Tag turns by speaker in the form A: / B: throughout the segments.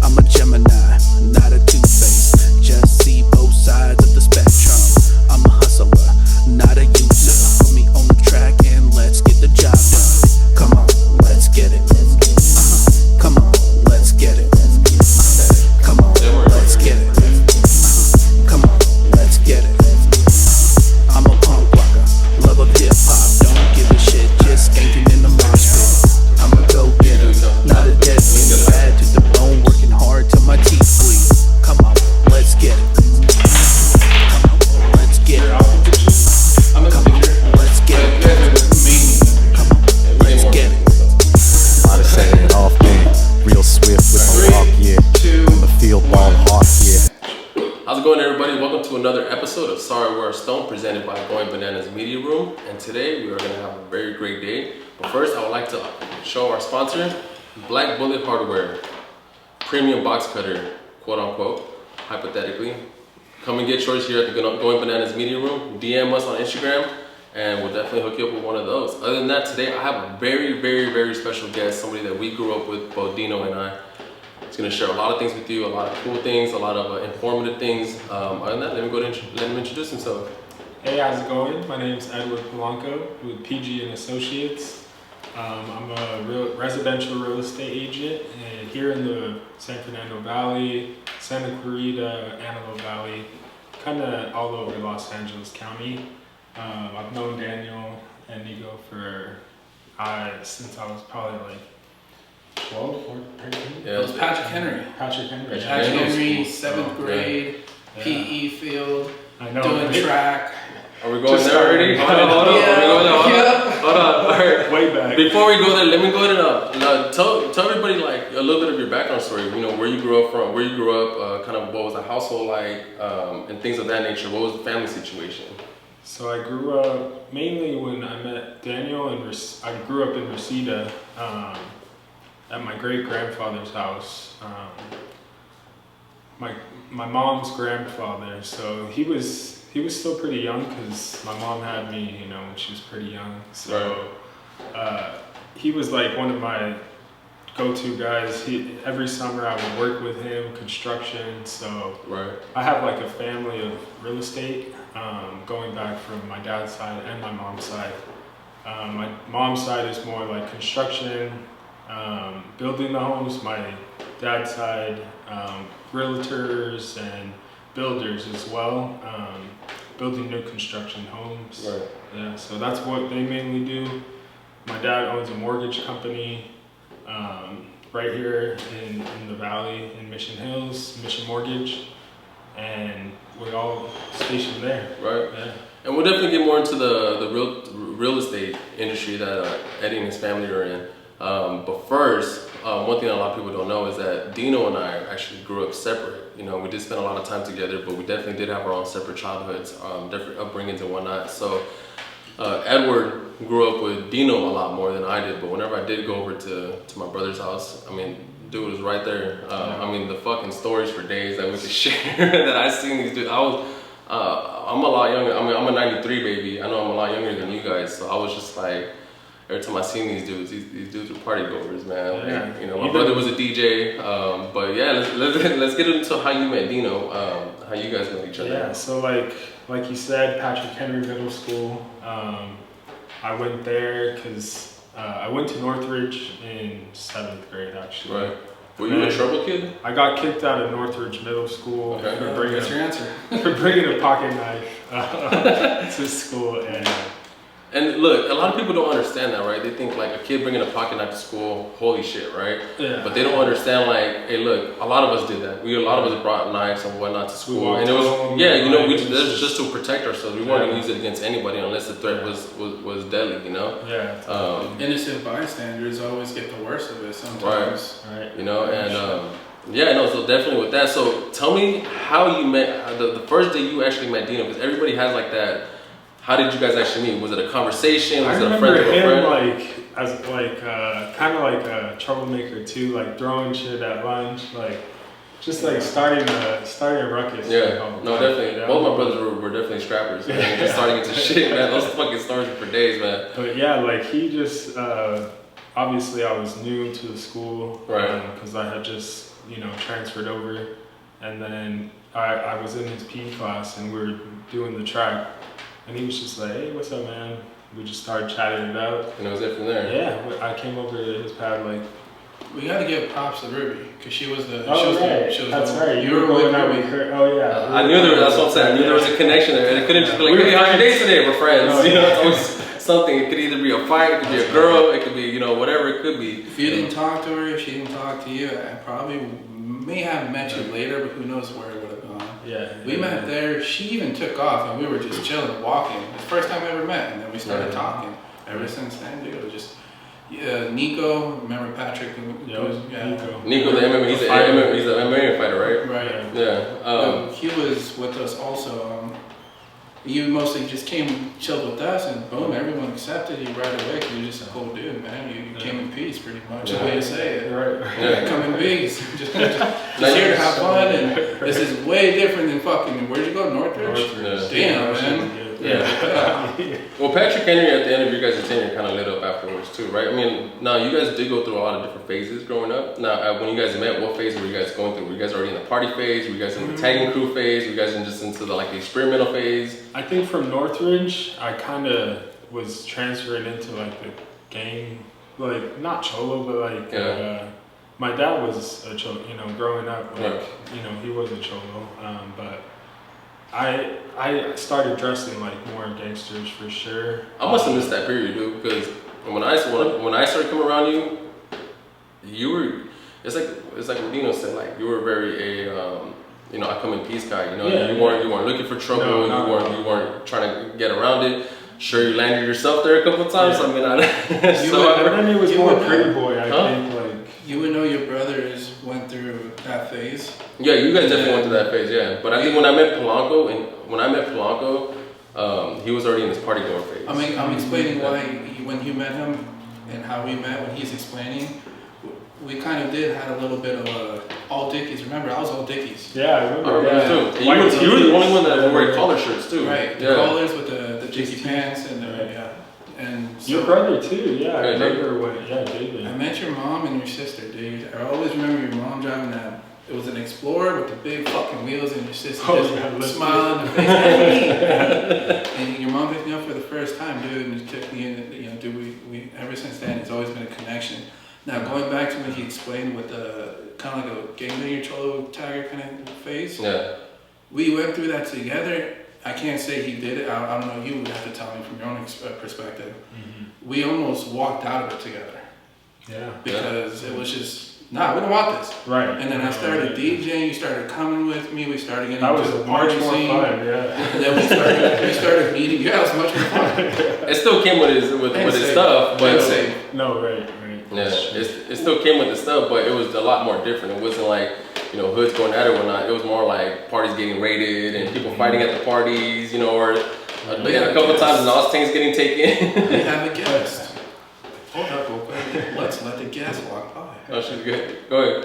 A: I'm a Gemini, not a two-face. Just see both sides of the spectrum. I'm a hustler, not a user. Put me on the track and let's get the job done. Come on, let's get it. Come on, let's get it. Come on, let's get it. Come on, let's get it. I'm a punk rocker, love of hip hop. Don't give a shit, just skanking in the mosh pit. I'm a go-getter, not a deadbeat. Bad to the bone, working hard till my teeth bleed. Come on, let's get it. Come on, let's get it. Come on, let's get it. Come on, let's get it.
B: I'd say it off man, real swift with a walk, yeah. On the field ball hawk, yeah.
C: How's it going, everybody? Welcome to another episode of Sorry We're a Stone, presented by Going Bananas Media Room. And today we are going to have a very great day. But first, I would like to show our sponsor, Black Bullet Hardware, premium box cutter, quote unquote, hypothetically. Come and get yours here at the Going Bananas Media Room. DM us on Instagram, and we'll definitely hook you up with one of those. Other than that, today I have a very, very, very special guest, somebody that we grew up with, both Deeno and I. He's going to share a lot of things with you, a lot of cool things, a lot of informative things. Other than that, let him introduce himself.
D: Hey, how's it going? My name's Edward Polanco with PG and Associates. I'm a residential real estate agent here in the San Fernando Valley, Santa Clarita, Antelope Valley, kind of all over Los Angeles County. I've known Daniel and Nico since I was probably like 12 or 13.
C: Yeah,
E: It was Patrick Henry.
D: Patrick Henry.
E: Patrick Henry,
C: Yeah.
E: 7th grade,
D: Yeah.
E: PE field,
D: I know.
E: doing track.
C: Are we going
D: Just
C: there already?
D: started.
C: Hold on.
E: Yeah.
C: Hold on. All right.
D: Way back.
C: Before we go there, let me go ahead and tell everybody like a little bit of your background story. You know, where you grew up from, kind of what was the household like, and things of that nature. What was the family situation?
D: So I grew up mainly when I met Daniel, and I grew up in Reseda at my great grandfather's house. My mom's grandfather. So he was still pretty young because my mom had me, when she was pretty young. So he was like one of my go-to guys. Every summer I would work with him, construction. So
C: Right.
D: I have like a family of real estate, going back from my dad's side and my mom's side. My mom's side is more like construction, building the homes. My dad's side, realtors and builders as well, building new construction homes.
C: Right.
D: Yeah, so that's what they mainly do. My dad owns a mortgage company right here in the valley in Mission Hills, Mission Mortgage, and we're all stationed there.
C: Right.
D: Yeah.
C: And we'll definitely get more into the real estate industry that Eddie and his family are in. But first, one thing that a lot of people don't know is that Deeno and I actually grew up separate. We did spend a lot of time together, but we definitely did have our own separate childhoods, different upbringings and whatnot. So Edward grew up with Deeno a lot more than I did, but whenever I did go over to my brother's house, I mean, dude was right there. I mean, the fucking stories for days that we could share that I seen these dudes. I'm a lot younger. I mean, I'm a 93 baby. I know I'm a lot younger than you guys, so I was just like, every time I seen these dudes were party goers, man.
D: Yeah.
C: My brother was a DJ, but yeah, let's get into how you met Deeno, how you guys met each other.
D: Yeah, so like you said, Patrick Henry Middle School. I went there because I went to Northridge in 7th grade, actually.
C: Right. Were you a trouble kid?
D: I got kicked out of Northridge Middle School
C: Okay.
D: for bringing
E: That's your answer.
D: a pocket knife to school,
C: And look, a lot of people don't understand that, right? They think like a kid bringing a pocket knife to school, holy shit, right?
D: Yeah.
C: But they don't understand like, hey, look, a lot of us did that. A lot of us brought knives and whatnot to school, and it was, that's just to protect ourselves. We weren't gonna use it against anybody unless the threat was deadly,
D: Yeah.
E: Innocent bystanders always get the worst of it sometimes.
D: Right.
C: So definitely with that. So tell me how you met, the first day you actually met Deeno, because everybody has like that. How did you guys actually meet? Was it a conversation? Was
D: I
C: it a friend
D: remember
C: of a friend?
D: him as kind of like a troublemaker too, like throwing shit at lunch. Like Just like starting a ruckus.
C: Yeah, no, definitely. Both my brothers were definitely scrappers, man. Just starting into shit, man. Those fucking stories were for days, man.
D: But yeah, like he just obviously I was new to the school,
C: right?
D: Because I had just transferred over, and then I was in his PE class and we were doing the track, and he was just like, "Hey, what's up, man?" We just started chatting it out,
C: and it was it from there.
D: Yeah, I came over to his pad like.
E: We gotta give props to Ruby because she was the.
D: That's right. You were going out with her. Oh yeah.
C: I knew there. That's what I'm saying. I knew there was a connection there. It couldn't just be like, "Hey, how's your day today?" We're friends.
D: Oh,
C: you know, it's always something. It could either be a fight, it could be a girl, it could be whatever it could be.
E: If you didn't talk to her, if she didn't talk to you, I probably may have met you later, but who knows where it would have gone.
D: Yeah.
E: We met there. She even took off, and we were just chilling, walking. It was the first time we ever met, and then we started talking. Ever since then, dude, it was just. Nico, remember Patrick?
C: Nico, the MMA, he's an MMA fighter, right?
E: Right.
C: Yeah.
E: He was with us also. You mostly just came, chilled with us, and boom, everyone accepted you right away because you're just a cool dude, man. You came in peace, pretty much. The way to say it.
D: Right.
E: Yeah. Come in peace. just here to have fun, and this is way different than fucking. Where'd you go, Northridge? Damn, man.
C: Yeah. Well, Patrick Henry at the end of your guys' tenure kind of lit up afterwards too, right? I mean, now you guys did go through a lot of different phases growing up. Now, when you guys met, what phase were you guys going through? Were you guys already in the party phase? Were you guys in the tagging crew phase? Were you guys just into the experimental phase?
D: I think from Northridge, I kind of was transferred into like the gang, like not cholo, but my dad was a cholo. Growing up, he was a cholo, but. I started dressing like more gangsters for sure.
C: I must have missed that period, dude, because when I started coming around you, you were it's like what Deeno said, like you were very I come in peace guy. You weren't looking for trouble. You weren't trying to get around it. Sure, you landed yourself there a couple of times. Yeah. I mean,
D: and then it was more pretty boy. I think like
E: you would know your brothers went through that phase.
C: Yeah, you guys definitely went through that phase. Yeah, but I think when I met Polanco, he was already in his party going phase.
E: I'm explaining why when you met him and how we met. When he's explaining, we kind of did had a little bit of all Dickies. Remember, I was all Dickies.
D: Yeah, I remember.
C: Too. And you were the only one that wore collar shirts too.
E: Right, the collars with the Dickie pants and And so,
D: your brother too, yeah. I remember when, David.
E: I met your mom and your sister, dude. I always remember your mom driving that. It was an Explorer with the big fucking wheels, and your sister just smiling in the face. And your mom picked me up for the first time, dude, and took me in. Dude, we ever since then, it's always been a connection. Now going back to when he explained with the kind of like a gangbanger cholo tagger kind of face.
C: Yeah.
E: We went through that together. I can't say he did it. I don't know. You would have to tell me from your own perspective. Mm-hmm. We almost walked out of it together.
D: Yeah.
E: Because it was just, we don't want this.
D: Right.
E: And then I started DJing. You started coming with me. We started getting
D: into
E: the party scene.
D: Fun, yeah.
E: And then we started meeting. Yeah, it was much more fun.
C: It still came with his stuff, but
D: no, right.
C: Yeah, it still came with the stuff, but it was a lot more different. It wasn't like, hoods going at it or whatnot. It was more like parties getting raided and people fighting at the parties, or a couple of times Nos things getting taken.
E: We have a guest. Hold up real quick. Let's let the guest walk by.
C: Oh, she's good. Go ahead.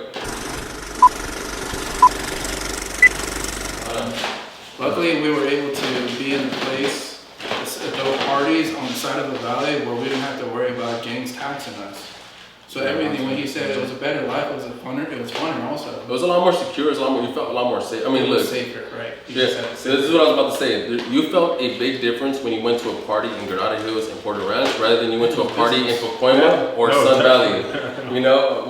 E: Luckily, we were able to be in a place, adult parties on the side of the valley where we didn't have to worry about gangs taxing us. So everything, when he said it was a better life, it was funner also.
C: It was a lot more secure, you felt a lot more safe. I mean, look.
E: Safer, right.
C: So this is what I was about to say. You felt a big difference when you went to a party in Granada Hills and Porter Ranch rather than you went to a party in Coquimbo or Sun Valley. When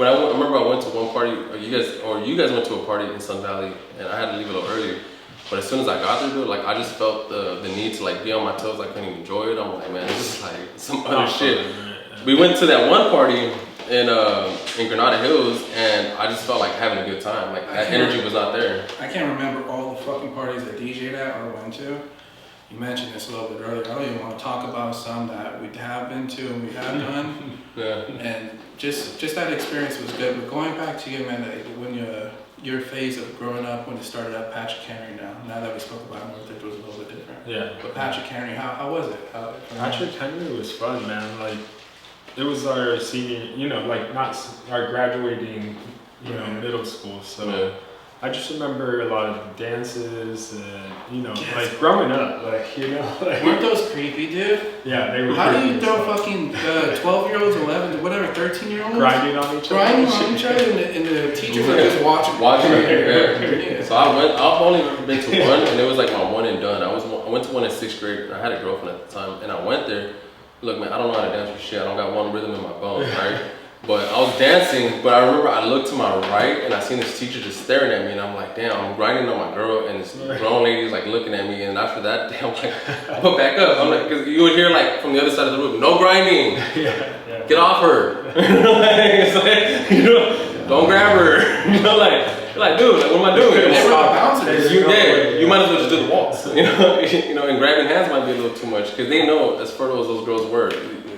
C: I remember I went to one party, you guys went to a party in Sun Valley, and I had to leave a little earlier. But as soon as I got there, dude, I just felt the need to be on my toes. I couldn't even enjoy it. I'm like, man, this is some other shit. We went to that one party in Granada Hills, and I just felt like having a good time. That energy was not there.
E: I can't remember all the fucking parties I DJ'd at or went to. You mentioned this a little bit earlier. I don't even want to talk about some that we have been to and we have done.
C: Yeah.
E: And just that experience was good. But going back to you, man, when your phase of growing up, when you started at Patrick Henry now that we spoke about Northridge was a little bit different.
C: Yeah.
E: But Patrick Henry, how was it?
D: Patrick Henry was fun, man. It was our senior, not our graduating, middle school. So I just remember a lot of dances and, you know, like growing up, like, you know, like.
E: Weren't those creepy, dude?
D: Yeah, they were.
E: How do you
D: creepy
E: throw
D: as
E: fucking 12-year-olds, 11, whatever, 13-year-olds?
D: grinding on each other?
E: Grinding on each other, and the teachers are just watching.
C: Yeah. So I've only ever been to one, and it was like my one and done. I went to one in 6th grade, and I had a girlfriend at the time, and I went there. Look, man, I don't know how to dance for shit. I don't got one rhythm in my bones, right? But I was dancing, but I remember I looked to my right, and I seen this teacher just staring at me, and I'm like, damn, I'm grinding on my girl, and this grown lady's like looking at me, and after that, I'm like, I put back up. I'm like, because you would hear like from the other side of the room, no grinding.
D: Yeah.
C: Get off her. It's like, you know, don't grab her. You know, like, dude, like, what am I doing?
E: They were the bouncers.
C: You might as well just do the waltz. You know, and grabbing hands might be a little too much because they know as fertile as those girls were,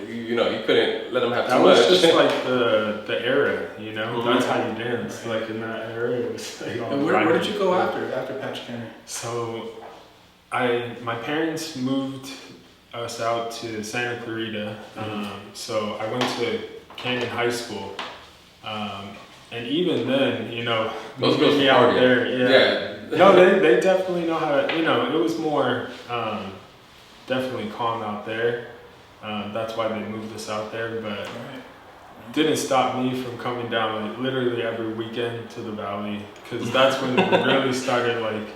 C: you know, you couldn't let them have too much.
D: That was just like the era, you know. That's how you dance. Like in that era, it was like.
E: And where did you go after Patrick Henry?
D: So, my parents moved us out to Santa Clarita. So I went to Canyon High School. And even then, you know,
C: those girls
D: me out there, yeah. No, they definitely know how to, you know, it was more definitely calm out there. That's why they moved us out there, but didn't stop me from coming down like literally every weekend to the valley because that's when we really started like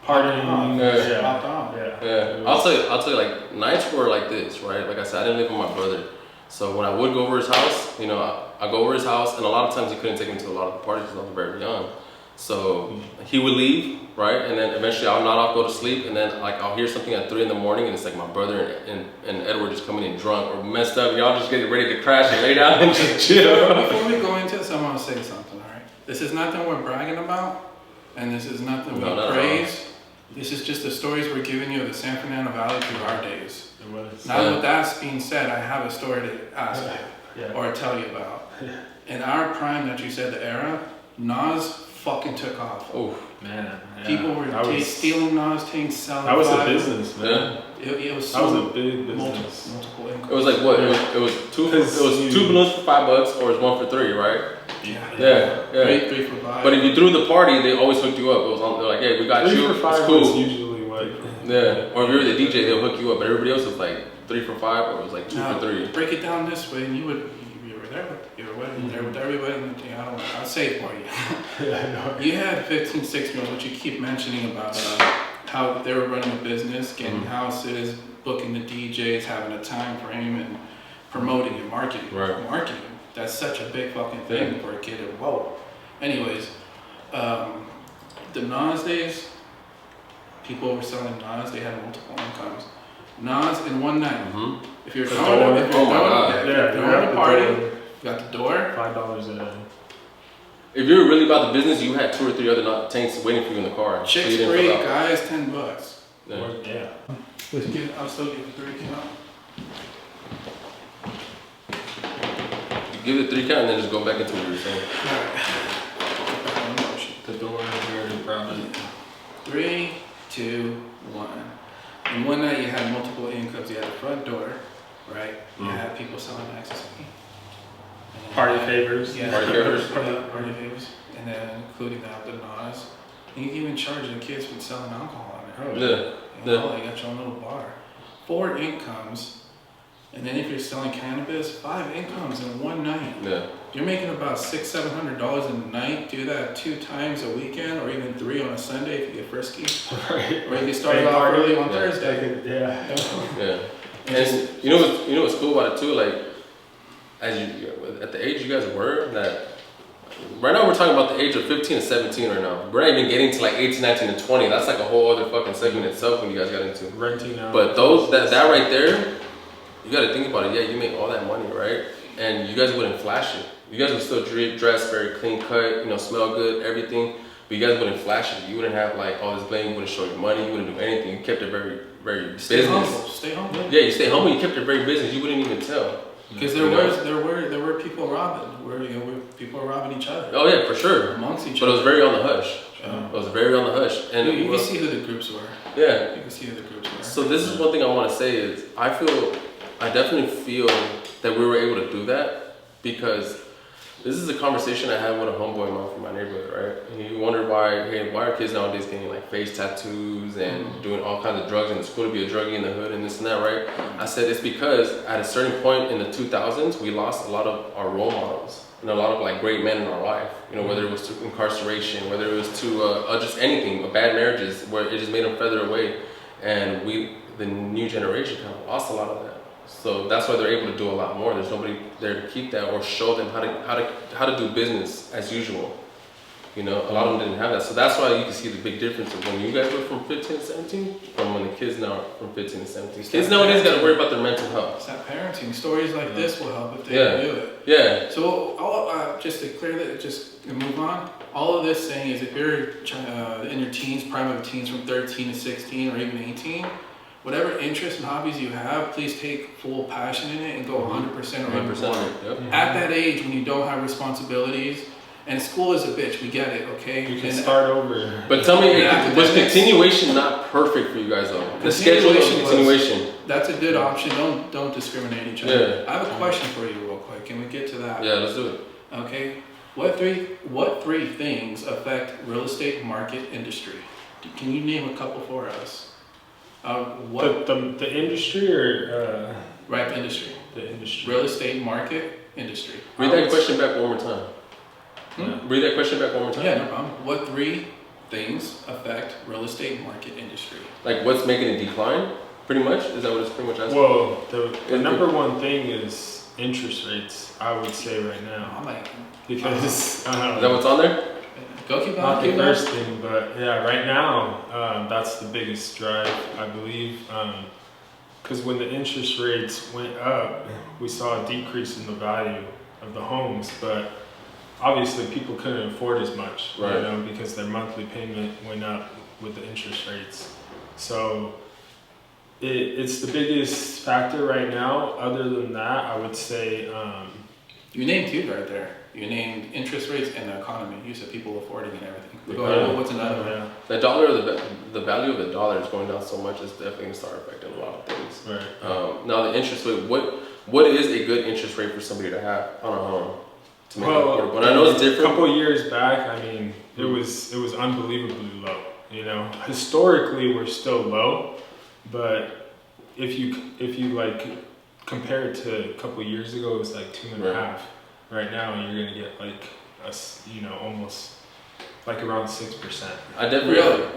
D: partying.
C: Yeah. I'll tell you, like nights were like this, right? Like I said, I didn't live with my brother, so when I would go over his house, you know, I go over his house, and a lot of times he couldn't take me to a lot of the parties because I was very young. So he would leave, right? And then eventually I'll nod off, go to sleep, and then like I'll hear something at 3 in the morning, and it's like my brother and Edward just coming in drunk or messed up. Y'all just getting ready to crash and lay down and just chill.
E: Before we go into this, I want to say something, all right? This is nothing we're bragging about, and this is nothing we praise. This is just the stories we're giving you of the San Fernando Valley through our days. Now with that being said, I have a story to ask you or tell you about. In our prime that you said, the era, Nas fucking took off.
C: Oh
D: man,
E: people were stealing Nas, selling.
D: That was a business, man.
E: It was
D: that was a big business.
E: Multiple incomes.
C: It was like what? It was two balloons for $5, or it was 1 for 3, right? Yeah.
E: 3 for 5.
C: But if you threw the party, they always hooked you up. It was they're like, hey, we got
D: 3
C: you.
D: for 5
C: it's cool.
D: was usually what.
C: Yeah. Or if you were the DJ, they'll hook you up. But everybody else was like 3 for 5, or it was like 2 for 3.
E: Break it down this way, and you were there with everybody. I'll say it for you. You had 15, 16-year-olds, which you keep mentioning about how they were running a business, getting houses, booking the DJs, having a time frame, and promoting and marketing. Marketing. That's such a big fucking thing for a kid. Whoa. Anyways, the Nas days, people were selling Nas. They had multiple incomes. Nas in one night. If you're throwing a party, you got the door.
D: $5 a day.
C: If you were really about the business, you had 2 or 3 other tanks waiting for you in the car.
E: Chicks free, guys $10.
D: Yeah.
E: I'll still give it 3 count.
C: Give it 3 count and then just go back into what you were saying.
D: The door here in Brown.
E: 3, 2, 1. And one night you had multiple incomes. You had a front door, right? You had people selling access key.
D: Party favors.
E: Yeah.
C: Party favors.
E: Party favors. And then including the Nas. And you can even charge the kids for selling alcohol on it. You know, you got your own little bar. 4 incomes. And then if you're selling cannabis, 5 incomes in one night.
C: Yeah.
E: You're making about $600-700 a night. Do that 2 times a weekend, or even 3 on a Sunday if you get frisky.
D: Right.
E: Or you can start it off early on Thursday.
C: Yeah. And you know what's cool about it too? Like, as you at the age you guys were, that right now we're talking about the age of 15 and 17 right now. We're not even getting to like 18, 19, and 20. That's like a whole other fucking segment itself when you guys got into
D: renting out.
C: But that right there, you got to think about it. Yeah, you make all that money, right? And you guys wouldn't flash it. You guys would still dress very clean cut, smell good, everything. But you guys wouldn't flash it. You wouldn't have like all this bling. You wouldn't show your money. You wouldn't do anything. You kept it very, very business.
E: Stay humble.
C: Yeah, you stay humble. You kept it very business. You wouldn't even tell.
E: Because there were people robbing. Where people were robbing each other.
C: Oh yeah, for sure.
E: Amongst each
C: other. But it was very on the hush. It was very on the hush. And
E: you can see who the groups were.
C: Yeah.
E: You can see who the groups were.
C: So this is one thing I want to say is I definitely feel that we were able to do that because This is a conversation I had with a homeboy of mine from my neighborhood, right? And he wondered why are kids nowadays getting like face tattoos and doing all kinds of drugs, and it's cool to be a druggie in the hood and this and that, right? I said it's because at a certain point in the 2000s, we lost a lot of our role models and a lot of like great men in our life. You know, whether it was to incarceration, whether it was to just anything, bad marriages, where it just made them feather away, and the new generation kind of lost a lot of that. So that's why they're able to do a lot more. There's nobody there to keep that or show them how to do business as usual. You know, a lot of them didn't have that. So that's why you can see the big difference of when you guys were from 15 to 17 from when the kids now are from 15 to 17. Kids nowadays got to worry about their mental health.
E: It's not parenting. Stories like this will help if they do it.
C: Yeah.
E: So just to clear that, just to move on, all of this saying is if you're in your teens, prime of teens from 13 to 16 or even 18, whatever interests and hobbies you have, please take full passion in it and go 100% or even more.
C: Yep.
E: At that age when you don't have responsibilities, and school is a bitch, we get it, okay?
D: You can start over.
C: But tell me, was continuation not perfect for you guys though? The schedule of continuation.
E: That's a good option. Don't discriminate each other.
C: Yeah.
E: I have a question for you real quick. Can we get to that?
C: Yeah, let's do it.
E: Okay. What three things affect real estate market industry? Can you name a couple for us?
C: The industry or
E: Right, the industry.
C: the industry?
E: Real estate market industry.
C: Read that question back one more time. Read that question back one more time.
E: Yeah, no problem. What three things affect real estate market industry?
C: Like what's making it decline? Pretty much? Is that what it's pretty much asking?
D: Well, the number one thing is interest rates, I would say right now.
E: I'm like,
D: Because
C: Is that what's on there?
E: go keep
D: not
E: on.
D: the first thing, but yeah, right now, that's the biggest drive, I believe. Because when the interest rates went up, we saw a decrease in the value of the homes, but obviously people couldn't afford as much,
C: Right.
D: you know, because their monthly payment went up with the interest rates. So it's the biggest factor right now. Other than that, I would say,
E: You named two right there. You named interest rates and the economy. You said people affording and everything. But go ahead, what's another one?
D: yeah,
C: The dollar, the value of the dollar is going down so much, it's definitely gonna start affecting a lot of things.
D: right.
C: Now the interest rate, what is a good interest rate for somebody to have on a home to make it affordable? And I know it's
D: A
C: different.
D: couple years back, I mean, it was unbelievably low. You know, historically we're still low, but if you like compare it to a couple years ago, it was like 2.5. Right now, you're gonna get like almost like around 6%.
C: I definitely,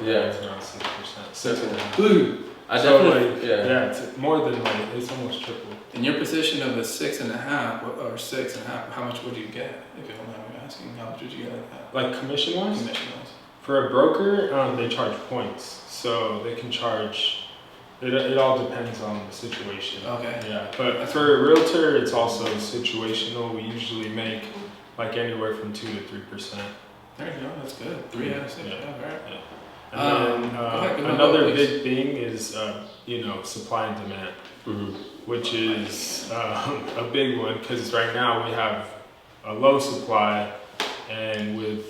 C: yeah.
D: It's around 6%.
C: 6.5. I
D: So
C: definitely,
D: like,
C: yeah.
D: it's more than like it's almost triple.
E: In your position of a 6.5 or 6.5, how much would you get? If you don't mind me asking, how much would you get at
D: Like commission wise,
E: commission-wise?
D: for a broker, they charge points, so they can charge. It all depends on the situation.
E: Okay.
D: Yeah, but for a realtor, it's also situational. We usually make like anywhere from 2 to 3%.
E: There you go. That's good. 3 out of 6.
D: Yeah.
E: Yeah, all right.
D: Yeah. And then
E: go ahead,
D: another
E: please.
D: big thing is supply and demand, which is a big one because right now we have a low supply and with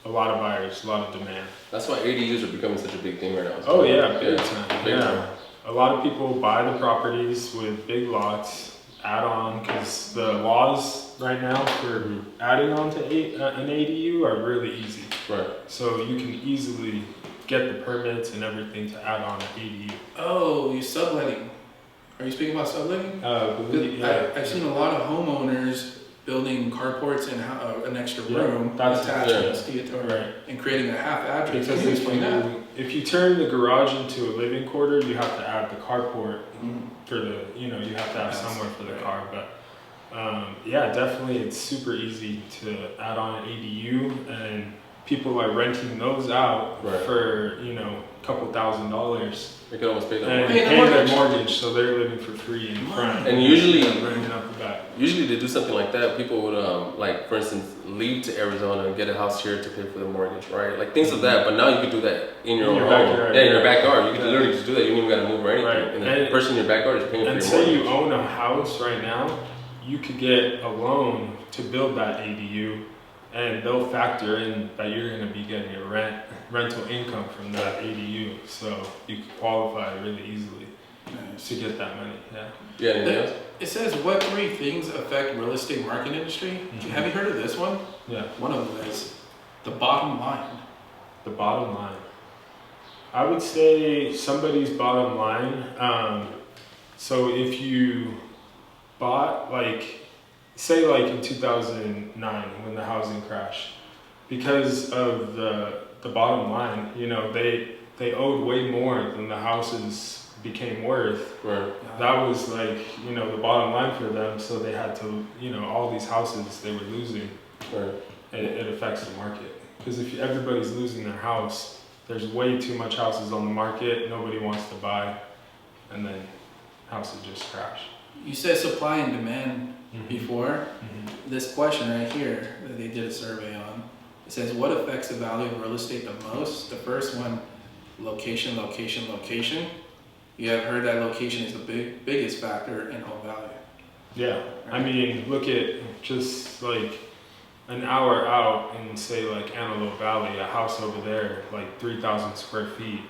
D: a lot of buyers, a lot of demand.
C: That's why ADUs are becoming such a big thing right now.
D: Oh yeah, big time.
C: Big time.
D: A lot of people buy the properties with big lots, add on, because the laws right now for adding on to an ADU are really easy.
C: Right.
D: So you can easily get the permits and everything to add on an ADU.
E: Oh, you subletting. Are you speaking about subletting? I've seen a lot of homeowners building carports and an extra room
D: that's
E: attached to
C: yeah.
E: a skiatory
D: Right.
E: and creating a half address.
D: Because
E: Can you explain that?
D: if you turn the garage into a living quarter, you have to add the carport for the, you have to have
E: Yes,
D: somewhere for the
E: right.
D: car. But yeah, definitely it's super easy to add on an ADU, and people are renting those out
C: Right.
D: for, a couple $1,000s.
C: They could almost pay
D: And
C: that.
E: Pay the
D: paying their
E: mortgage.
D: mortgage, so they're living for free in front.
C: And usually-
D: renting out the back.
C: Usually to do something like that, people would like, for instance, leave to Arizona and get a house here to pay for the mortgage, right? Like things of that. But now you can do that in your
D: In
C: own
D: your
C: home.
D: backyard.
C: Yeah, in your backyard. You can
D: Yeah.
C: literally just do that. You don't even got to move or anything.
D: Right.
C: And the
D: And-
C: person in your backyard is paying for
D: And
C: your
D: say
C: mortgage.
D: you own a house right now, you could get a loan to build that ADU, and they'll factor in that you're going to be getting a rental income from that ADU, so you could qualify really easily.
E: Nice.
D: to get that money. Yeah.
C: Yeah, anything else?
E: It says what 3 things affect real estate market industry. Have you heard of this one?
D: Yeah.
E: One of them is the bottom line.
D: The bottom line. I would say somebody's bottom line. So if you bought, like, say like in 2009 when the housing crash, because of the bottom line, you know, they owed way more than the houses became worth.
C: Right.
D: That was like, you know, the bottom line for them. So they had to, you know, all these houses they were losing.
C: Right.
D: It affects the market. Because if everybody's losing their house, there's way too much houses on the market, nobody wants to buy, and then houses just crash.
E: You said supply and demand before.
D: Mm-hmm.
E: This question right here that they did a survey on, it says what affects the value of real estate the most? The first one, location, location, location. You have heard that location is the biggest factor in home value.
D: Yeah, I mean, look at just like an hour out in, say, like Antelope Valley, a house over there, like 3,000 square feet,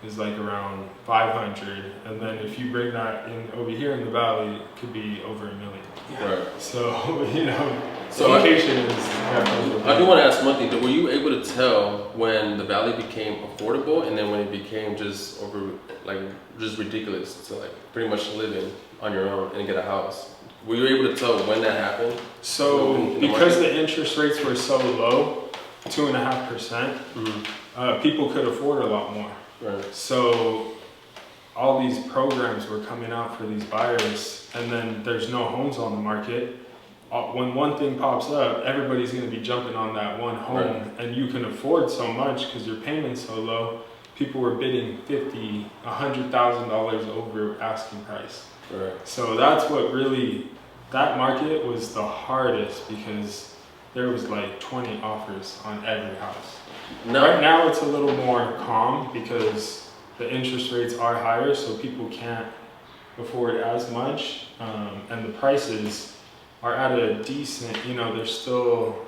D: is like around 500, and then if you bring that in over here in the valley, it could be over $1 million.
C: Right.
D: So you know,
C: So
D: location is definitely.
C: I do want to ask one thing. Were you able to tell when the valley became affordable and then when it became just just ridiculous to like pretty much live on your own and get a house? Were you able to tell when that happened?
D: So
C: in the
D: because
C: market?
D: the interest rates were so low, 2.5%, people could afford a lot more.
C: Right.
D: So all these programs were coming out for these buyers, and then there's no homes on the market. When one thing pops up, everybody's going to be jumping on that one home,
C: Right.
D: and you can afford so much because your payment's so low. People were bidding $50,000, $100,000 over asking price.
C: Right.
D: So that's what really, that market was the hardest because there was like 20 offers on every house.
C: No.
D: Right now it's a little more calm because the interest rates are higher, so people can't afford as much, and the prices are at a decent, you know, they're still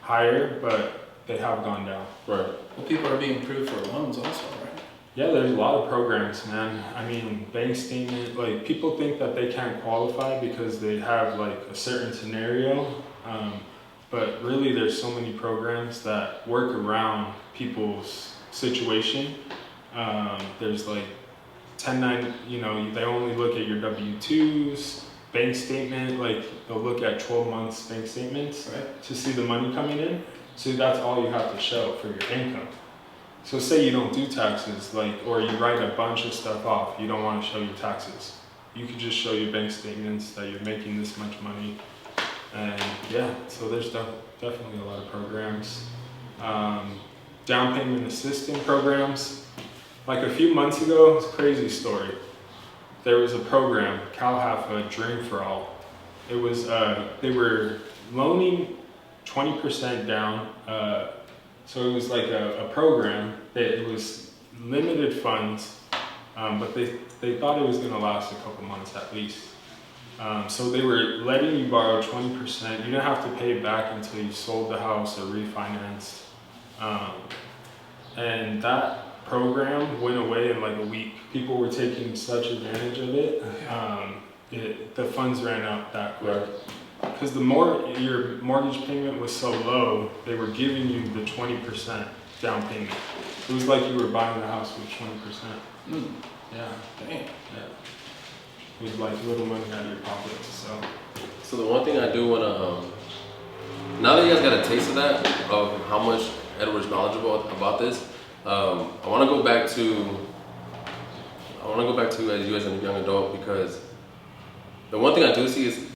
D: higher, but they have gone down.
C: Right.
E: Well, people are being approved for loans also, right?
D: Yeah, there's a lot of programs, man. I mean, bank statement, like people think that they can't qualify because they have like a certain scenario, but really there's so many programs that work around people's situation. There's like 10-9, you know, they only look at your W-2s, bank statement, like they'll look at 12 months bank statements to see the money coming in. So that's all you have to show for your income. So say you don't do taxes, like, or you write a bunch of stuff off, you don't want to show your taxes. You could just show your bank statements that you're making this much money. And yeah, so there's definitely a lot of programs. Down payment assistance programs. Like a few months ago, it's a crazy story. There was a program, CalHFA Dream for All. It was, they were loaning 20% down. So it was like a program that it was limited funds, but they thought it was going to last a couple months at least. So they were letting you borrow 20%. You didn't have to pay it back until you sold the house or refinanced. And that program went away in like a week. People were taking such advantage of it. The funds ran out that quick. Because the more your mortgage payment was so low, they were giving you the 20% down payment. It was like you were buying the house with 20%. Yeah.
E: Damn.
D: Yeah. It was like little money out of your pocket.
C: So the one thing I do want to, now that you guys got a taste of that, of how much Edward's knowledgeable about this, I want to go back to as you as a young adult, because the one thing I do see is